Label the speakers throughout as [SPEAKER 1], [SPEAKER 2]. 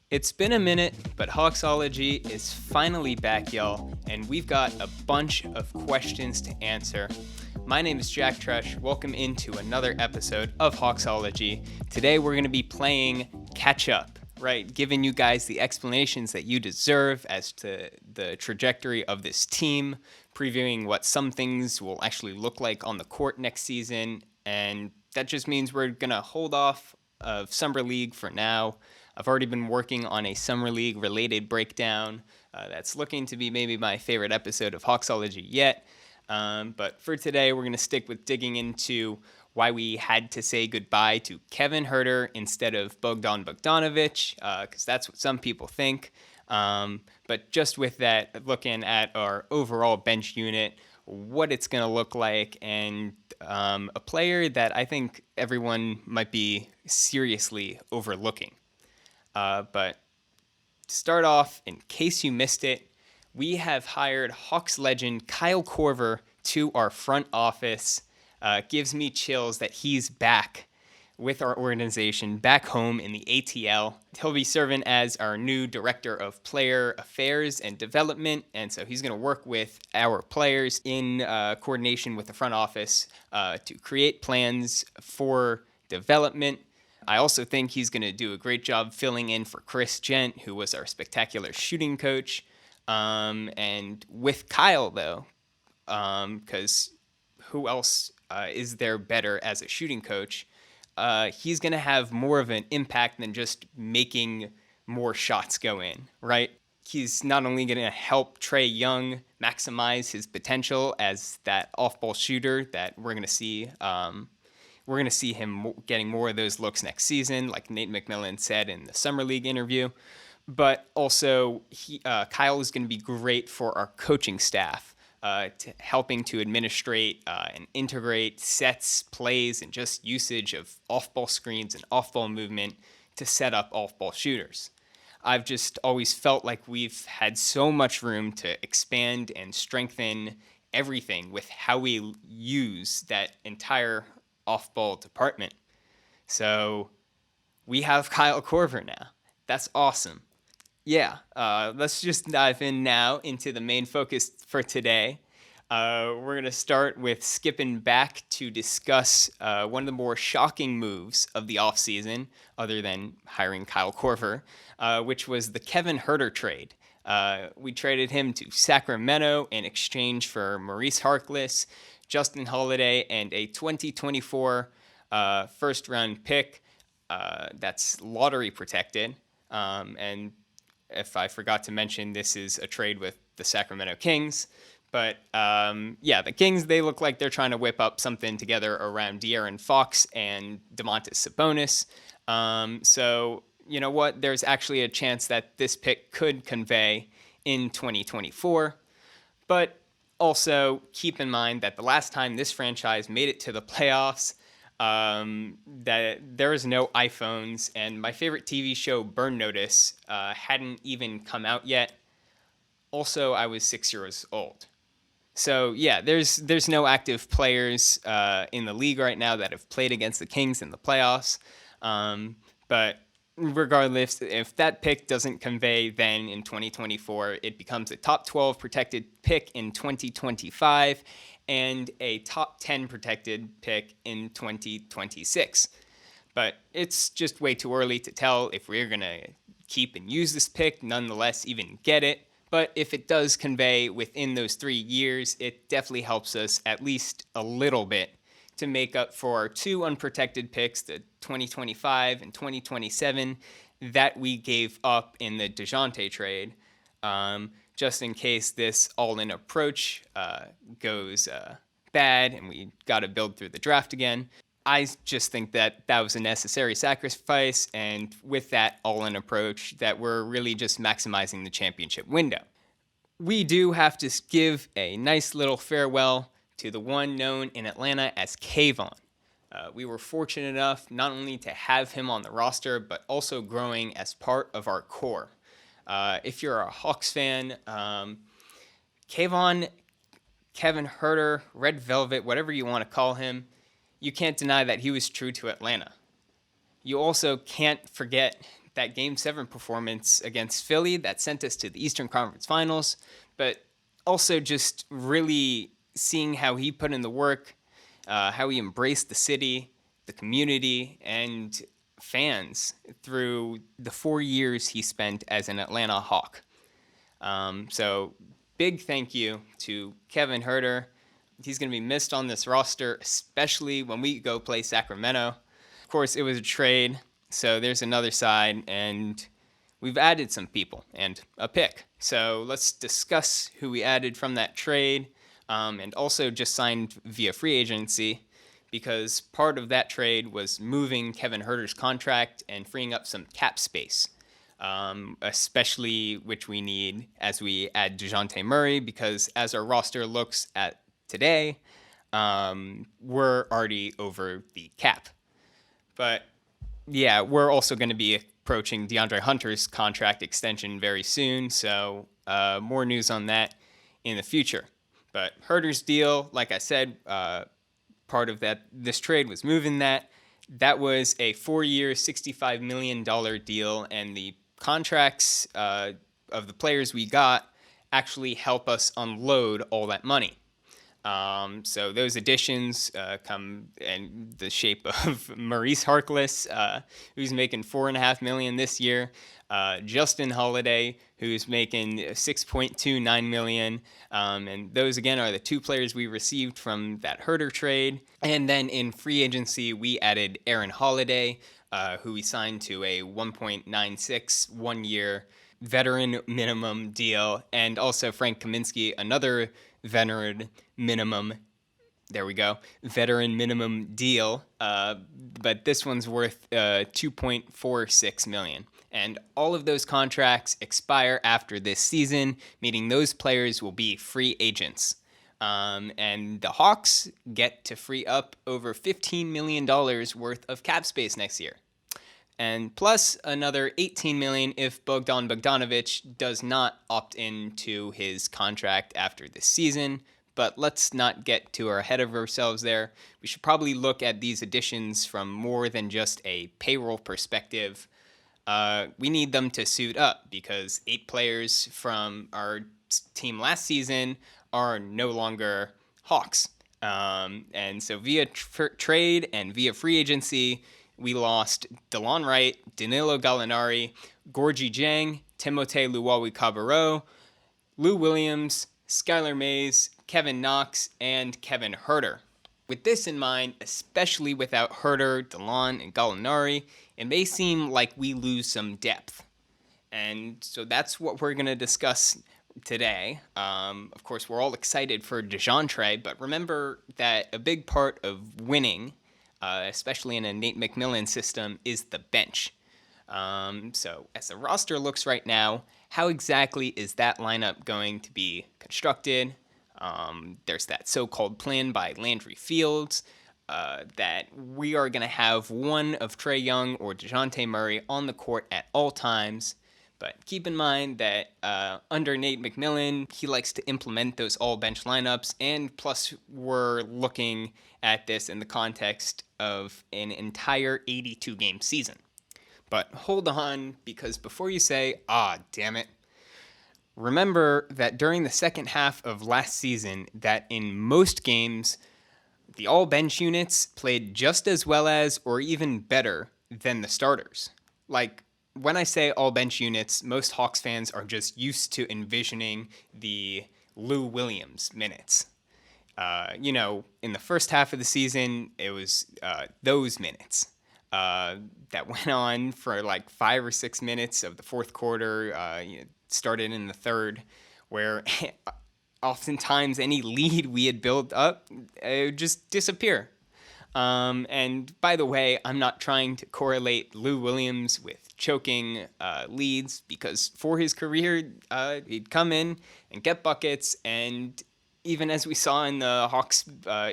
[SPEAKER 1] It's been a minute, but Hawksology is finally back, y'all, and we've got a bunch of questions to answer. My name is Jack Tresh. Welcome into another episode of Hawksology. Today we're going to be playing Catch Up, right? Giving you guys the explanations that you deserve as to the trajectory of this team, previewing what some things will actually look like on the court next season, and that just means we're going to hold off of Summer League for now. I've already been working on a Summer League related breakdown that's looking to be maybe my favorite episode of Hawksology yet. But for today, we're going to stick with digging into why we had to say goodbye to Kevin Huerter instead of Bogdan Bogdanovic, because that's what some people think. But just with that, looking at our overall bench unit, what it's going to look like, and a player that I think everyone might be seriously overlooking. But to start off, in case you missed it, we have hired Hawks legend Kyle Korver to our front office. Gives me chills that he's back with our organization, back home in the ATL. He'll be serving as our new Director of Player Affairs and Development, and so he's going to work with our players in coordination with the front office to create plans for development. I also think he's going to do a great job filling in for Chris Gent, who was our spectacular shooting coach. And with Kyle, though, because who else is there better as a shooting coach? He's going to have more of an impact than just making more shots go in, right? He's not only going to help Trae Young maximize his potential as that off-ball shooter that we're going to see. We're going to see him getting more of those looks next season, like Nate McMillan said in the Summer League interview. But also, Kyle is going to be great for our coaching staff, helping to administrate and integrate sets, plays, and just usage of off-ball screens and off-ball movement to set up off-ball shooters. I've just always felt like we've had so much room to expand and strengthen everything with how we use that entire off-ball department. So we have Kyle Korver now. That's awesome. Yeah, let's just dive in now into the main focus for today. We're going to start with skipping back to discuss one of the more shocking moves of the offseason, other than hiring Kyle Korver, which was the Kevin Huerter trade. We traded him to Sacramento in exchange for Maurice Harkless, Justin Holiday, and a 2024 first-round pick that's lottery protected. And if I forgot to mention, this is a trade with the Sacramento Kings. But the Kings, they look like they're trying to whip up something together around De'Aaron Fox and Domantas Sabonis. So you know what? There's actually a chance that this pick could convey in 2024. But also, keep in mind that the last time this franchise made it to the playoffs, that there is no iPhones, and my favorite TV show, Burn Notice, hadn't even come out yet. Also, I was 6 years old. So yeah, there's no active players in the league right now that have played against the Kings in the playoffs. But regardless, if that pick doesn't convey, then in 2024, it becomes a top 12 protected pick in 2025 and a top 10 protected pick in 2026. But it's just way too early to tell if we're going to keep and use this pick, nonetheless, even get it. But if it does convey within those 3 years, it definitely helps us at least a little bit to make up for our two unprotected picks, the 2025 and 2027, that we gave up in the DeJounte trade, just in case this all-in approach goes bad and we got to build through the draft again. I just think that that was a necessary sacrifice, and with that all-in approach, that we're really just maximizing the championship window. We do have to give a nice little farewell to the one known in Atlanta as Kayvon. We were fortunate enough not only to have him on the roster, but also growing as part of our core. If you're a Hawks fan, Kayvon, Kevin Huerter, Red Velvet, whatever you want to call him, you can't deny that he was true to Atlanta. You also can't forget that Game 7 performance against Philly that sent us to the Eastern Conference Finals, but also just really seeing how he put in the work, how he embraced the city, the community, and fans through the 4 years he spent as an Atlanta Hawk. So big thank you to Kevin Huerter. He's going to be missed on this roster, especially when we go play Sacramento. Of course, it was a trade, so there's another side, and we've added some people and a pick. So let's discuss who we added from that trade, and also just signed via free agency, because part of that trade was moving Kevin Huerter's contract and freeing up some cap space, especially which we need as we add DeJounte Murray, because as our roster looks at today, we're already over the cap. But yeah, we're also going to be approaching DeAndre Hunter's contract extension very soon, so more news on that in the future. But Huerter's deal, like I said, part of this trade was moving that. That was a 4-year, $65 million deal, and the contracts of the players we got actually help us unload all that money. So those additions come in the shape of Maurice Harkless, who's making $4.5 million this year, Justin Holiday, who's making $6.29 million, and those again are the two players we received from that Huerter trade. And then in free agency, we added Aaron Holiday, who we signed to a 1.96 1-year veteran minimum deal, and also Frank Kaminsky, another veteran minimum deal, but this one's worth $2.46 million. And all of those contracts expire after this season, meaning those players will be free agents. And the Hawks get to free up over $15 million worth of cap space next year. And plus another $18 million if Bogdan Bogdanovic does not opt into his contract after this season. But let's not get too ahead of ourselves there. We should probably look at these additions from more than just a payroll perspective. We need them to suit up because 8 players from our team last season are no longer Hawks. And so via trade and via free agency, we lost DeLon Wright, Danilo Gallinari, Gorgie Jang, Timothé Luwawu-Cabarrot, Lou Williams, Skylar Mays, Kevin Knox, and Kevin Huerter. With this in mind, especially without Huerter, DeLon, and Gallinari, it may seem like we lose some depth. And so that's what we're going to discuss today. Of course, we're all excited for DeJounte, but remember that a big part of winning, especially in a Nate McMillan system, is the bench. So as the roster looks right now, how exactly is that lineup going to be constructed? There's that so-called plan by Landry Fields that we are going to have one of Trae Young or DeJounte Murray on the court at all times. But keep in mind that under Nate McMillan, he likes to implement those all-bench lineups, and plus we're looking at this in the context of an entire 82-game season. But hold on, because before you say, damn it, remember that during the second half of last season, that in most games, the all-bench units played just as well as or even better than the starters. Like, when I say all-bench units, most Hawks fans are just used to envisioning the Lou Williams minutes. In the first half of the season, it was those minutes that went on for like 5 or 6 minutes of the fourth quarter, started in the third, where oftentimes any lead we had built up would just disappear. And by the way, I'm not trying to correlate Lou Williams with choking leads, because for his career, he'd come in and get buckets, and even as we saw in the Hawks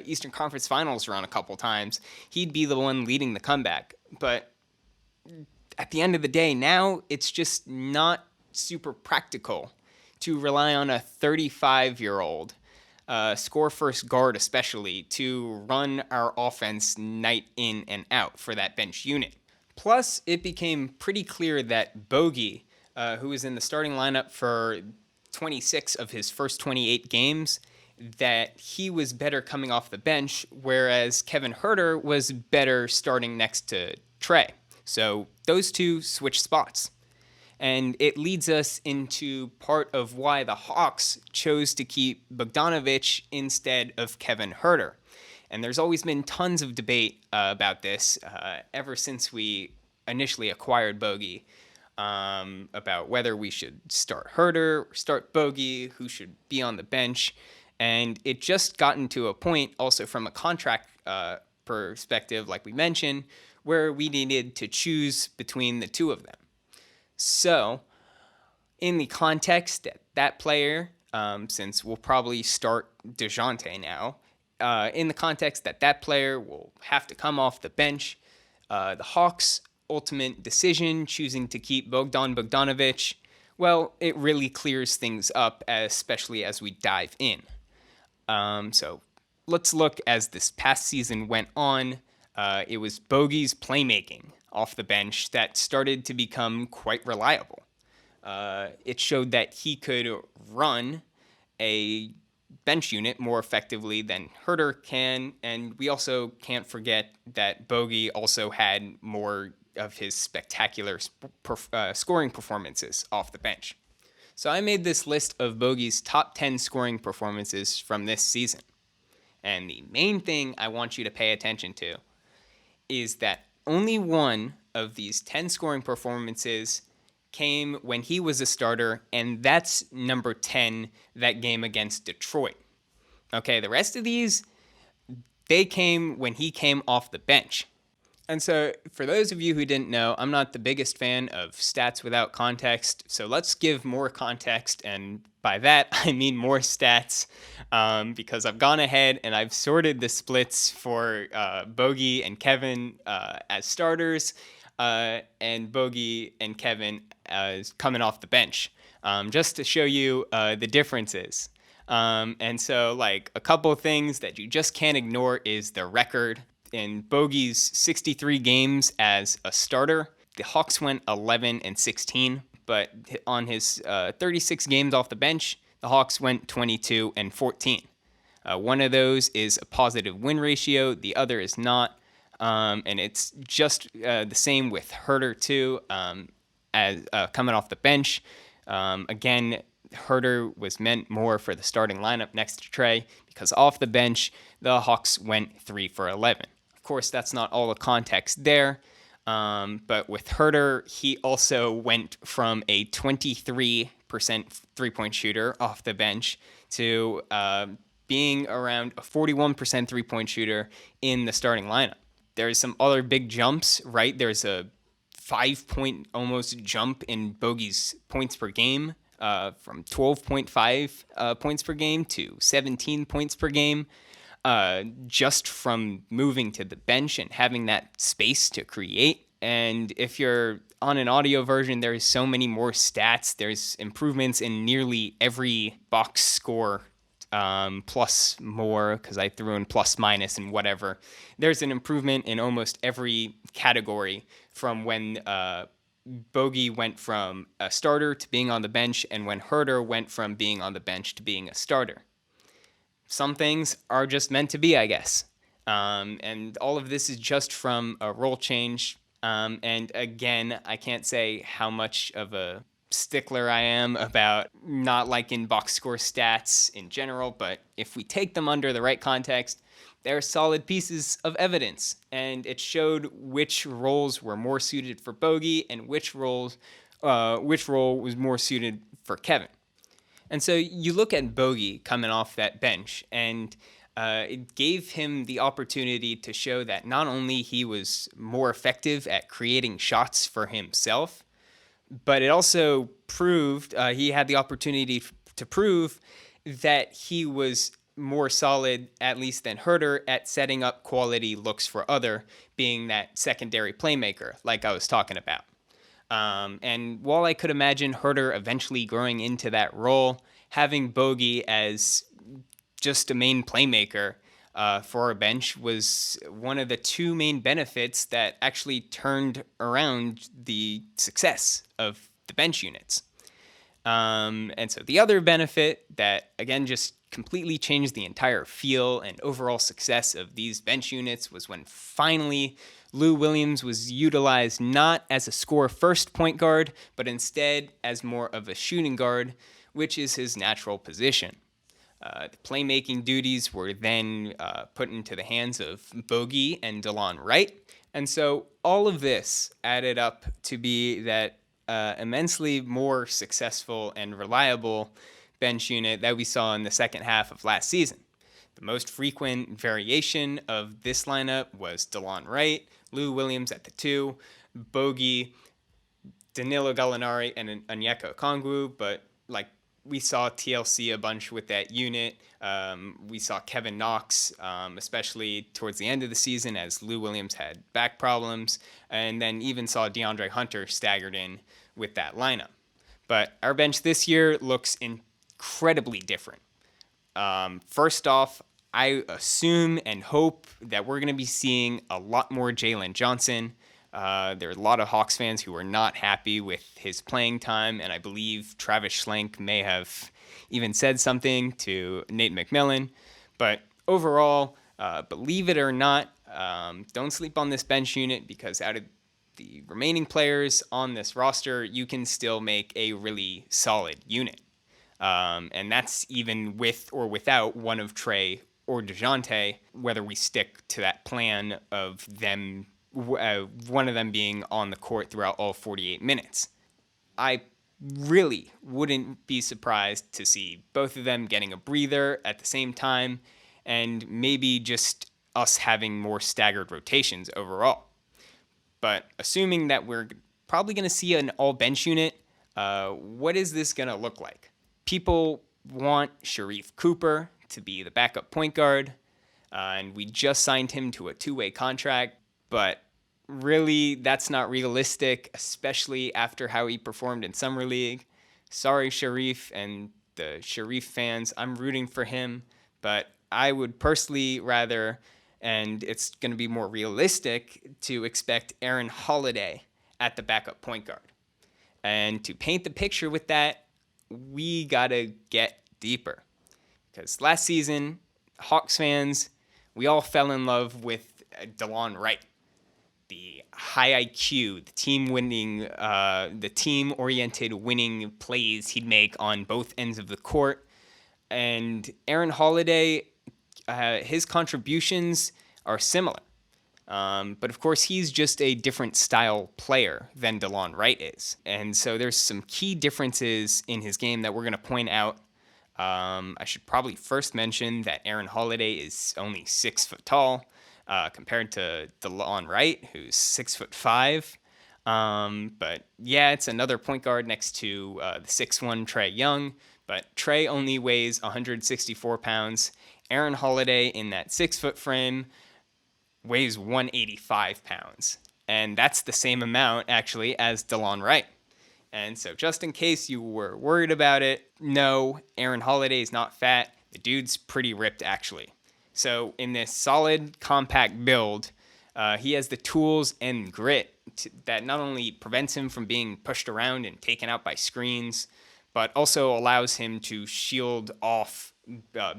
[SPEAKER 1] Eastern Conference Finals run a couple times, he'd be the one leading the comeback. But at the end of the day, now it's just not super practical to rely on a 35-year-old score-first guard especially to run our offense night in and out for that bench unit. Plus, it became pretty clear that Bogi, who was in the starting lineup for 26 of his first 28 games, that he was better coming off the bench, whereas Kevin Huerter was better starting next to Trey. So those two switched spots. And it leads us into part of why the Hawks chose to keep Bogdanovic instead of Kevin Huerter. And there's always been tons of debate about this ever since we initially acquired Bogi, about whether we should start Huerter or start Bogi, who should be on the bench. And it just gotten to a point, also from a contract perspective, like we mentioned, where we needed to choose between the two of them. So, in the context that that player, since we'll probably start DeJounte now, in the context that that player will have to come off the bench, the Hawks' ultimate decision, choosing to keep Bogdanovic, well, it really clears things up, especially as we dive in. So let's look as this past season went on. It was Bogi's playmaking off the bench that started to become quite reliable. It showed that he could run a bench unit more effectively than Huerter can, and we also can't forget that Bogi also had more of his spectacular scoring performances off the bench. So I made this list of Bogi's top 10 scoring performances from this season. And the main thing I want you to pay attention to is that only one of these 10 scoring performances came when he was a starter, and that's number 10, that game against Detroit. Okay, the rest of these, they came when he came off the bench. And so, for those of you who didn't know, I'm not the biggest fan of stats without context, so let's give more context, and by that, I mean more stats, because I've gone ahead and I've sorted the splits for Bogi and Kevin as starters, and Bogi and Kevin as coming off the bench, just to show you the differences. And so, like, a couple things that you just can't ignore is the record. In Bogi's 63 games as a starter, the Hawks went 11-16, but on his 36 games off the bench, the Hawks went 22-14. One of those is a positive win ratio, the other is not, and it's just the same with Huerter too, as coming off the bench. Again, Huerter was meant more for the starting lineup next to Trey, because off the bench, the Hawks went 3 for 11. Of course, that's not all the context there, but with Huerter, he also went from a 23% three-point shooter off the bench to being around a 41% three-point shooter in the starting lineup. There's some other big jumps, right? There's a 5-point almost jump in Bogi's points per game, from 12.5 points per game to 17 points per game. Just from moving to the bench and having that space to create. And if you're on an audio version, there's so many more stats. There's improvements in nearly every box score, plus more, because I threw in plus minus and whatever. There's an improvement in almost every category from when Bogi went from a starter to being on the bench, and when Huerter went from being on the bench to being a starter. Some things are just meant to be, I guess. And all of this is just from a role change. And again, I can't say how much of a stickler I am about not liking box score stats in general, but if we take them under the right context, they're solid pieces of evidence. And it showed which roles were more suited for Bogi and which role was more suited for Kevin. And so you look at Bogi coming off that bench, and it gave him the opportunity to show that not only he was more effective at creating shots for himself, but it also proved he had the opportunity to prove that he was more solid, at least than Huerter, at setting up quality looks for other, being that secondary playmaker, like I was talking about. And while I could imagine Huerter eventually growing into that role, having Bogi as just a main playmaker for our bench was one of the two main benefits that actually turned around the success of the bench units. And so the other benefit that, again, just completely changed the entire feel and overall success of these bench units was when finally Lou Williams was utilized not as a score-first point guard, but instead as more of a shooting guard, which is his natural position. The playmaking duties were then put into the hands of Bogi and DeLon Wright. And so all of this added up to be that immensely more successful and reliable bench unit that we saw in the second half of last season. The most frequent variation of this lineup was DeLon Wright, Lou Williams at the 2, Bogi, Danilo Gallinari, and Onyeka Okongwu, but like we saw TLC a bunch with that unit. We saw Kevin Knox, especially towards the end of the season as Lou Williams had back problems, and then even saw Deandre Huerter staggered in with that lineup. But our bench this year looks incredibly different. First off, I assume and hope that we're going to be seeing a lot more Jalen Johnson. There are a lot of Hawks fans who are not happy with his playing time, and I believe Travis Schlenk may have even said something to Nate McMillan. But overall, believe it or not, don't sleep on this bench unit, because out of the remaining players on this roster, you can still make a really solid unit. And that's even with or without one of Trey or DeJounte, whether we stick to that plan of them, one of them being on the court throughout all 48 minutes. I really wouldn't be surprised to see both of them getting a breather at the same time, and maybe just us having more staggered rotations overall. But assuming that we're probably going to see an all-bench unit, what is this going to look like? People want Sharife Cooper to be the backup point guard, and we just signed him to a 2-way contract, but really that's not realistic, especially after how he performed in Summer League. Sorry, Sharife and the Sharife fans, I'm rooting for him, but I would personally rather, and it's going to be more realistic, to expect Aaron Holiday at the backup point guard. And to paint the picture with that, we got to get deeper. Because last season, Hawks fans, we all fell in love with DeLon Wright. The high IQ, the team-oriented winning plays he'd make on both ends of the court. And Aaron Holiday, his contributions are similar. But of course, he's just a different style player than DeLon Wright is. And so there's some key differences in his game that we're going to point out. I should probably first mention that Aaron Holiday is only 6 foot tall, compared to DeLon Wright, who's 6'5". But yeah, it's another point guard next to the 6'1" Trae Young. But Trae only weighs 164 pounds. Aaron Holiday in that 6 foot frame weighs 185 pounds. And that's the same amount, actually, as DeLon Wright. And so just in case you were worried about it, no, Aaron Holiday is not fat. The dude's pretty ripped, actually. So in this solid, compact build, he has the tools and grit that not only prevents him from being pushed around and taken out by screens, but also allows him to shield off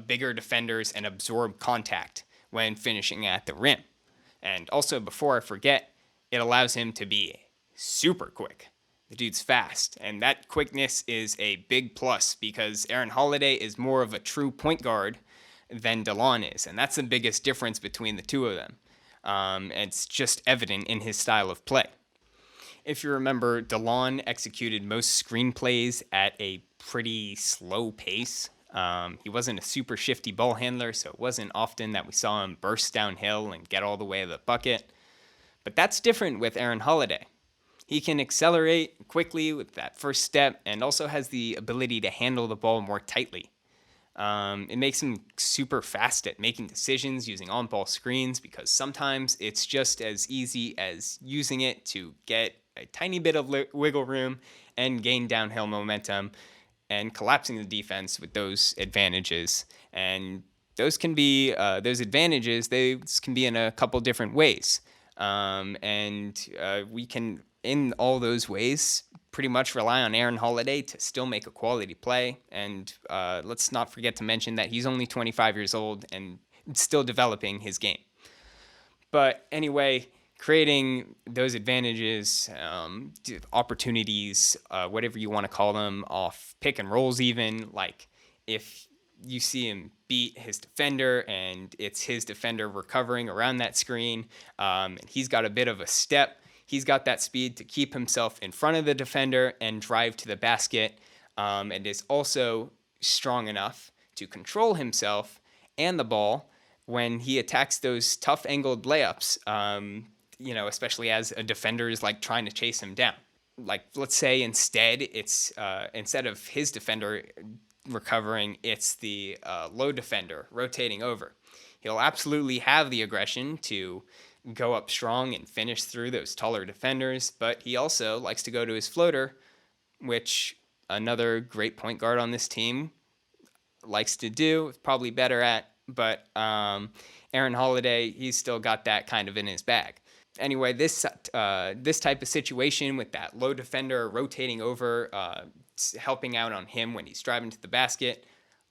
[SPEAKER 1] bigger defenders and absorb contact when finishing at the rim. And also, before I forget, it allows him to be super quick. The dude's fast, and that quickness is a big plus because Aaron Holiday is more of a true point guard than DeLon is, and that's the biggest difference between the two of them. It's just evident in his style of play. If you remember, DeLon executed most screenplays at a pretty slow pace. He wasn't a super shifty ball handler, so it wasn't often that we saw him burst downhill and get all the way to the bucket. But that's different with Aaron Holiday. He can accelerate quickly with that first step and also has the ability to handle the ball more tightly. It makes him super fast at making decisions using on-ball screens because sometimes it's just as easy as using it to get a tiny bit of wiggle room and gain downhill momentum and collapsing the defense with those advantages and those can be those advantages. Those can be in a couple different ways, and we can, in all those ways, pretty much rely on Aaron Holiday to still make a quality play. And let's not forget to mention that he's only 25 years old and still developing his game. But anyway, creating those advantages, opportunities, whatever you want to call them, off pick and rolls, even like if you see him beat his defender and it's his defender recovering around that screen, and he's got a bit of a step. He's got that speed to keep himself in front of the defender and drive to the basket, and is also strong enough to control himself and the ball when he attacks those tough angled layups, especially as a defender is like trying to chase him down. Like, let's say instead of his defender recovering, it's the low defender rotating over. He'll absolutely have the aggression to go up strong and finish through those taller defenders, but he also likes to go to his floater, which another great point guard on this team likes to do, probably better at. But Aaron Holiday, he's still got that kind of in his bag. Anyway, this type of situation with that low defender rotating over, helping out on him when he's driving to the basket,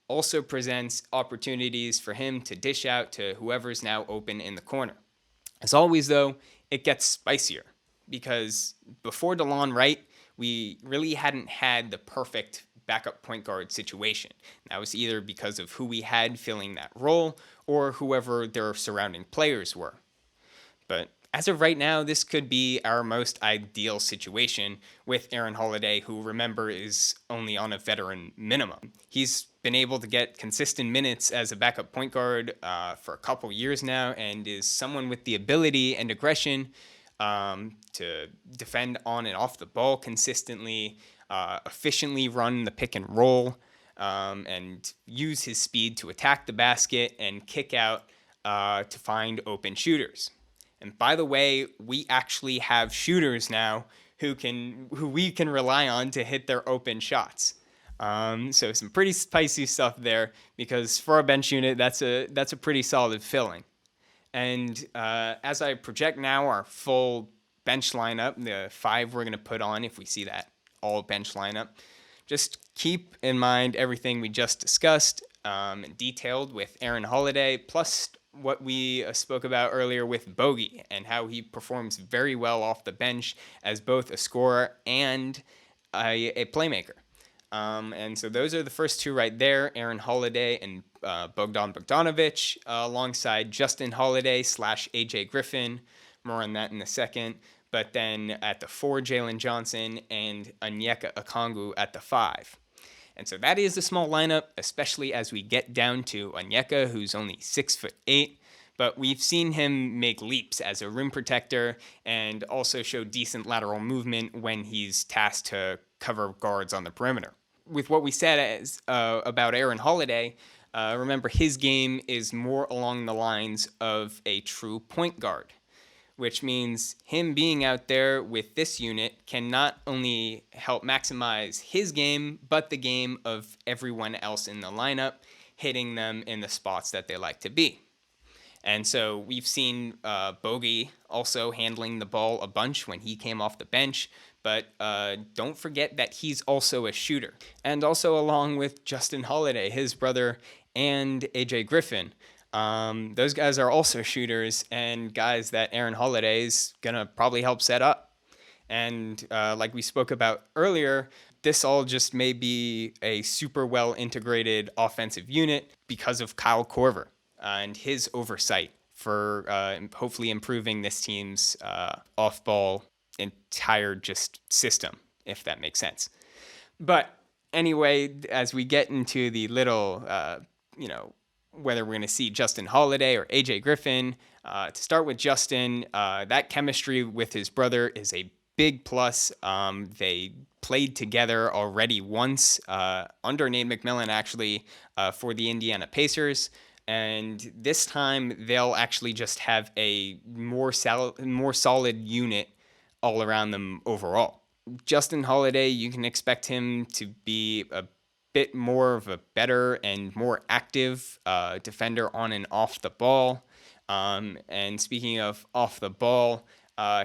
[SPEAKER 1] also presents opportunities for him to dish out to whoever's now open in the corner. As always, though, it gets spicier because before DeLon Wright, we really hadn't had the perfect backup point guard situation. That was either because of who we had filling that role or whoever their surrounding players were. But as of right now, this could be our most ideal situation with Aaron Holiday, who, remember, is only on a veteran minimum. He's been able to get consistent minutes as a backup point guard for a couple years now, and is someone with the ability and aggression to defend on and off the ball consistently, efficiently run the pick and roll, and use his speed to attack the basket and kick out to find open shooters. And by the way, we actually have shooters now who we can rely on to hit their open shots. So some pretty spicy stuff there, because for a bench unit, that's a pretty solid filling. And as I project now our full bench lineup, the 5 we're going to put on if we see that all bench lineup, just keep in mind everything we just discussed and detailed with Aaron Holiday, plus what we spoke about earlier with Bogi and how he performs very well off the bench as both a scorer and a playmaker. And so those are the first 2 right there, Aaron Holiday and Bogdan Bogdanovic, alongside Justin Holiday / AJ Griffin. More on that in a second. But then at the 4, Jalen Johnson and Onyeka Okongwu at the 5. And so that is a small lineup, especially as we get down to Onyeka, who's only 6'8", but we've seen him make leaps as a rim protector and also show decent lateral movement when he's tasked to cover guards on the perimeter. With what we said about Aaron Holiday, remember his game is more along the lines of a true point guard, which means him being out there with this unit can not only help maximize his game, but the game of everyone else in the lineup, hitting them in the spots that they like to be. And so we've seen Bogi also handling the ball a bunch when he came off the bench, but don't forget that he's also a shooter. And also along with Justin Holiday, his brother, and AJ Griffin, those guys are also shooters and guys that Aaron Holiday is going to probably help set up. And like we spoke about earlier, this all just may be a super well integrated offensive unit because of Kyle Korver and his oversight for hopefully improving this team's off-ball entire just system, if that makes sense. But anyway, as we get into the little, whether we're going to see Justin Holiday or AJ Griffin. To start with Justin, that chemistry with his brother is a big plus. They played together already once under Nate McMillan, actually, for the Indiana Pacers. And this time, they'll actually just have a more solid unit all around them overall. Justin Holiday, you can expect him to be a bit more of a better and more active defender on and off the ball. And speaking of off the ball,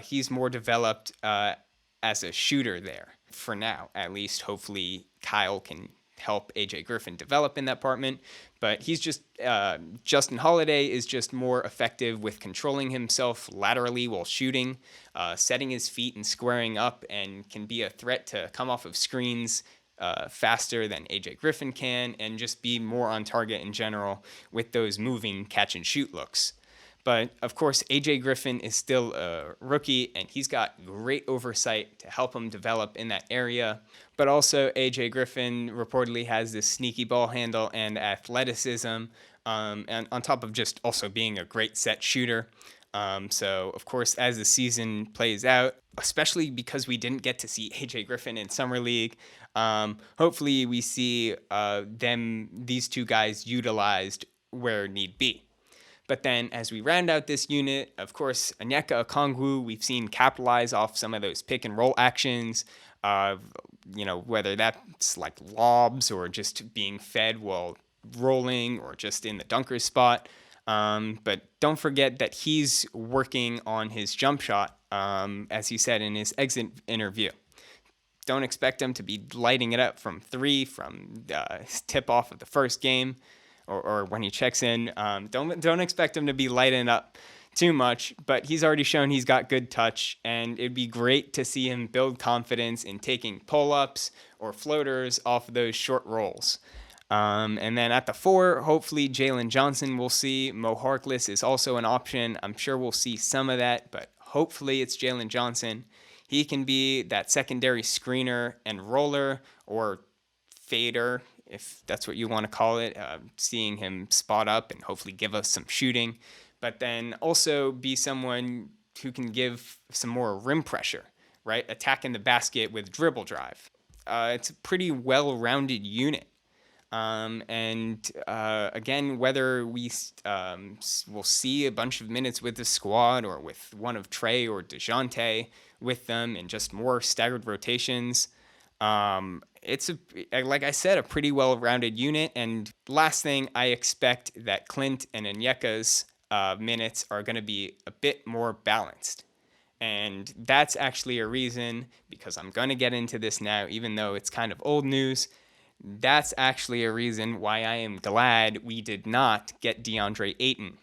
[SPEAKER 1] he's more developed as a shooter there for now, at least. Hopefully, Kyle can help AJ Griffin develop in that department. But he's just Justin Holiday is just more effective with controlling himself laterally while shooting, setting his feet and squaring up, and can be a threat to come off of screens faster than AJ Griffin can, and just be more on target in general with those moving catch and shoot looks. But of course, AJ Griffin is still a rookie, and he's got great oversight to help him develop in that area. But also, AJ Griffin reportedly has this sneaky ball handle and athleticism, and on top of just also being a great set shooter. So, of course, as the season plays out, especially because we didn't get to see AJ Griffin in Summer League, hopefully we see these two guys utilized where need be. But then as we round out this unit, of course, Onyeka Okongwu, we've seen capitalize off some of those pick and roll actions, whether that's like lobs or just being fed while rolling or just in the dunker spot. But don't forget that he's working on his jump shot, as he said in his exit interview. Don't expect him to be lighting it up from three from tip off of the first game. Or when he checks in, don't expect him to be lighting up too much, but he's already shown he's got good touch, and it'd be great to see him build confidence in taking pull-ups or floaters off of those short rolls. And then at the 4, hopefully Jalen Johnson we'll see. Mo Harkless is also an option. I'm sure we'll see some of that, but hopefully it's Jalen Johnson. He can be that secondary screener and roller or fader, if that's what you want to call it, seeing him spot up and hopefully give us some shooting, but then also be someone who can give some more rim pressure, right? Attacking the basket with dribble drive. It's a pretty well-rounded unit. Again, whether we will see a bunch of minutes with the squad or with one of Trey or DeJounte with them and just more staggered rotations, it's like I said, a pretty well-rounded unit. And last thing, I expect that Clint and Onyeka's minutes are going to be a bit more balanced. And that's actually a reason, because I'm going to get into this now, even though it's kind of old news. That's actually a reason why I am glad we did not get Deandre Ayton.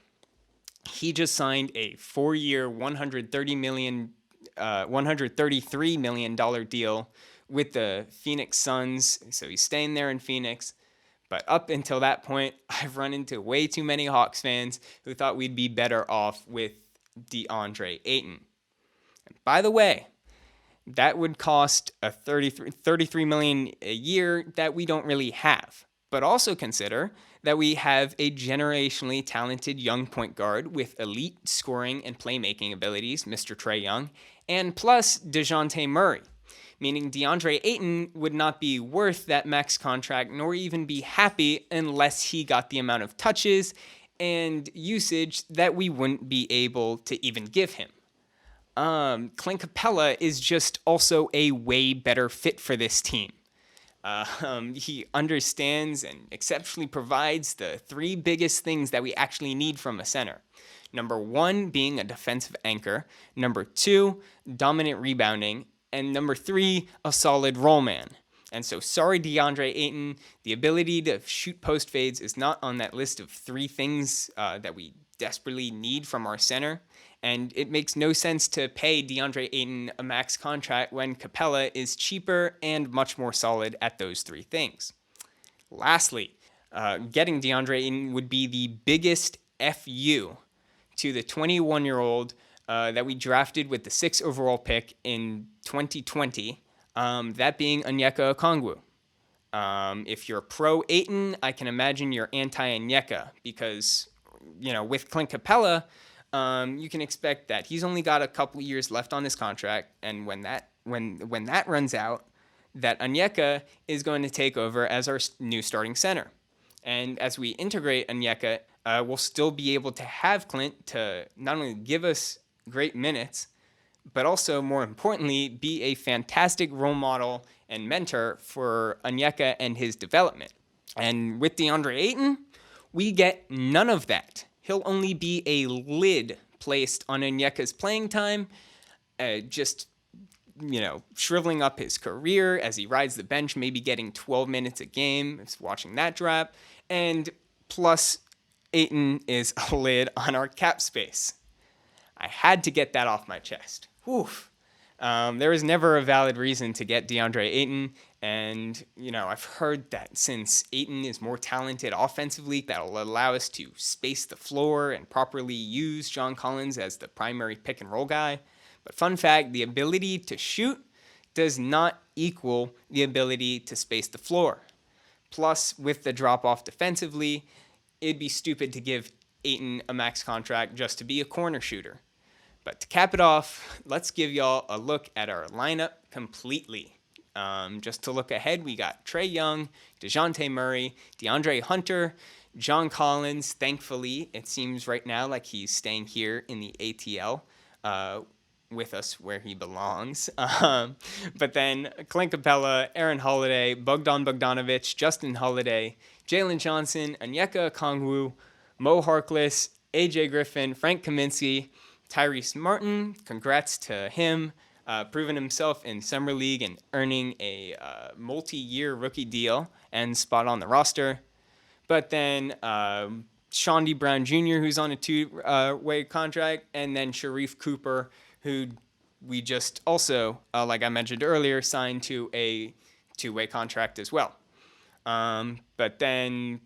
[SPEAKER 1] He just signed a 4-year, $133 million deal with the Phoenix Suns, so he's staying there in Phoenix. But up until that point, I've run into way too many Hawks fans who thought we'd be better off with Deandre Ayton. And by the way, that would cost a $33 million a year that we don't really have. But also consider that we have a generationally talented young point guard with elite scoring and playmaking abilities, Mr. Trae Young, and plus DeJounte Murray. Meaning DeAndre Ayton would not be worth that max contract, nor even be happy unless he got the amount of touches and usage that we wouldn't be able to even give him. Clint Capella is just also a way better fit for this team. He understands and exceptionally provides the 3 biggest things that we actually need from a center. Number 1 being a defensive anchor. Number 2, dominant rebounding. And number 3, a solid roll man. And so, sorry, DeAndre Ayton, the ability to shoot post fades is not on that list of 3 things that we desperately need from our center. And it makes no sense to pay DeAndre Ayton a max contract when Capella is cheaper and much more solid at those 3 things. Lastly, getting DeAndre Ayton would be the biggest FU to the 21-year-old that we drafted with the 6th overall pick in 2020, that being Onyeka Okongwu. If you're pro Ayton, I can imagine you're anti-Onyeka because, with Clint Capella, you can expect that he's only got a couple years left on his contract, and when that runs out, that Onyeka is going to take over as our new starting center. And as we integrate Onyeka, we'll still be able to have Clint to not only give us great minutes, but also, more importantly, be a fantastic role model and mentor for Onyeka and his development. And with Deandre Ayton, we get none of that. He'll only be a lid placed on Onyeka's playing time, just shriveling up his career as he rides the bench, maybe getting 12 minutes a game, watching that drop. And plus, Ayton is a lid on our cap space. I had to get that off my chest. Oof. There was never a valid reason to get Deandre Ayton. And, I've heard that since Ayton is more talented offensively, that'll allow us to space the floor and properly use John Collins as the primary pick and roll guy. But fun fact, the ability to shoot does not equal the ability to space the floor. Plus, with the drop-off defensively, it'd be stupid to give Ayton a max contract just to be a corner shooter. But to cap it off, let's give y'all a look at our lineup completely. Just to look ahead, we got Trae Young, DeJounte Murray, DeAndre Hunter, John Collins. Thankfully, it seems right now like he's staying here in the ATL with us where he belongs. But then Clint Capella, Aaron Holiday, Bogdan Bogdanovic, Justin Holiday, Jalen Johnson, Onyeka Okongwu, Mo Harkless, AJ Griffin, Frank Kaminsky, Tyrese Martin. Congrats to him. Proving himself in Summer League and earning a multi-year rookie deal and spot on the roster. But then Sean D. Brown Jr., who's on a two-way contract, and then Sharife Cooper, who we just also, like I mentioned earlier, signed to a two-way contract as well. But then,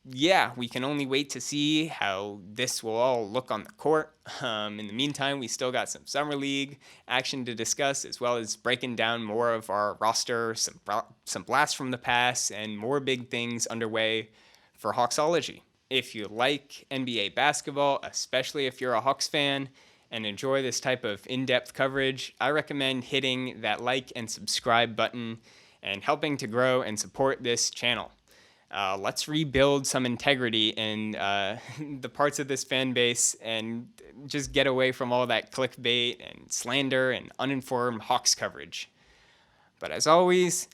[SPEAKER 1] we can only wait to see how this will all look on the court. In the meantime, we still got some Summer League action to discuss, as well as breaking down more of our roster, some blasts from the past, and more big things underway for Hawksology. If you like NBA basketball, especially if you're a Hawks fan, and enjoy this type of in-depth coverage, I recommend hitting that like and subscribe button and helping to grow and support this channel. Let's rebuild some integrity in the parts of this fan base and just get away from all that clickbait and slander and uninformed Hawks coverage. But as always,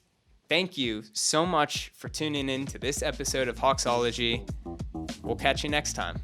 [SPEAKER 1] thank you so much for tuning in to this episode of Hawksology. We'll catch you next time.